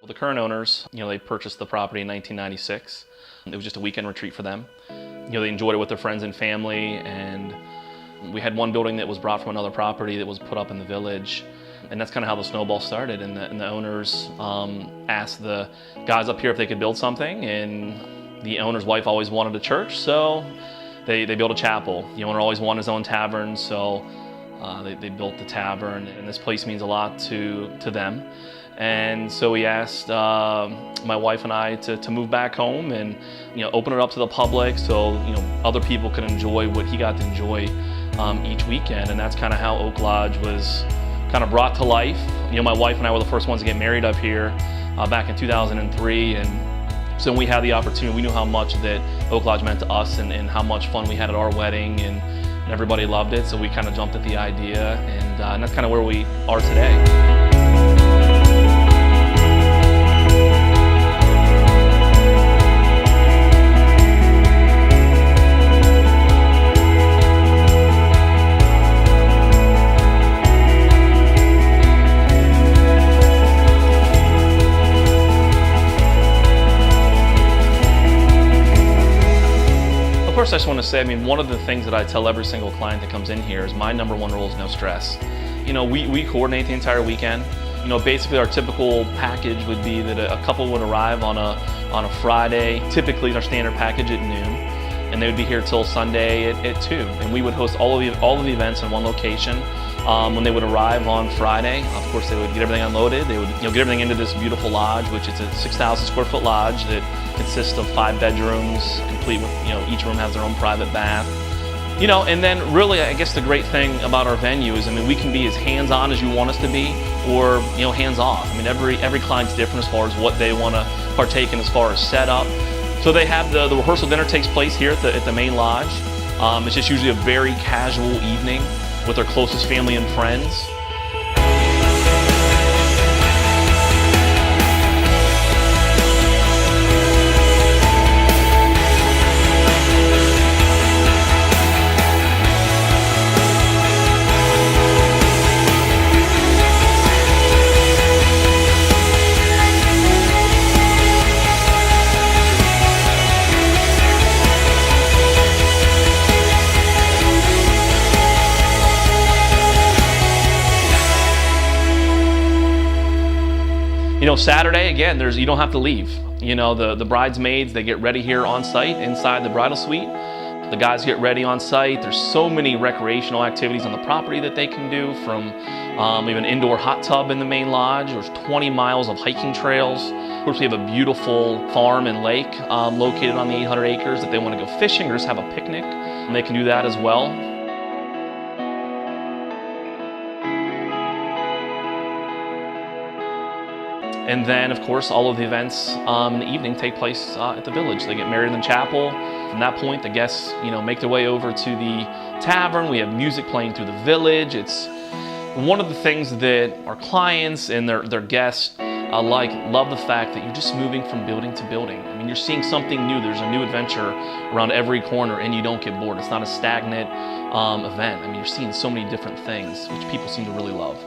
Well, the current owners, they purchased the property in 1996. It was just a weekend retreat for them. They enjoyed it with their friends and family, and we had one building that was brought from another property that was put up in the village. And that's kind of how the snowball started. And the owners asked the guys up here if they could build something, and the owner's wife always wanted a church, so they built a chapel. The owner always wanted his own tavern, so they built the tavern, and this place means a lot to them. And so he asked my wife and I to move back home and open it up to the public so other people could enjoy what he got to enjoy each weekend. And that's kind of how Oak Lodge was kind of brought to life. My wife and I were the first ones to get married up here back in 2003, and so when we had the opportunity, we knew how much that Oak Lodge meant to us and how much fun we had at our wedding, and everybody loved it, so we kind of jumped at the idea, and that's kind of where we are today. First, I just want to say, one of the things that I tell every single client that comes in here is my number one rule is no stress. We coordinate the entire weekend. Basically our typical package would be that a couple would arrive on a Friday, typically our standard package at noon, and they would be here till Sunday at 2. And we would host all of the events in one location. When they would arrive on Friday, of course they would get everything unloaded. They would get everything into this beautiful lodge, which is a 6,000 square foot lodge that consists of 5 bedrooms, complete with, each room has their own private bath. And then really, I guess the great thing about our venue is, we can be as hands-on as you want us to be, or, hands-off. Every client's different as far as what they want to partake in as far as setup. So they have the rehearsal dinner takes place here at the main lodge. It's just usually a very casual evening with their closest family and friends. Saturday, again, you don't have to leave. The bridesmaids, they get ready here on site inside the bridal suite. The guys get ready on site. There's so many recreational activities on the property that they can do, from we have an indoor hot tub in the main lodge. There's 20 miles of hiking trails. Of course, we have a beautiful farm and lake located on the 800 acres that they want to go fishing or just have a picnic, and they can do that as well. And then, of course, all of the events in the evening take place at the village. They get married in the chapel. From that point, the guests, make their way over to the tavern. We have music playing through the village. It's one of the things that our clients and their guests love the fact that you're just moving from building to building. You're seeing something new. There's a new adventure around every corner, and you don't get bored. It's not a stagnant event. You're seeing so many different things, which people seem to really love.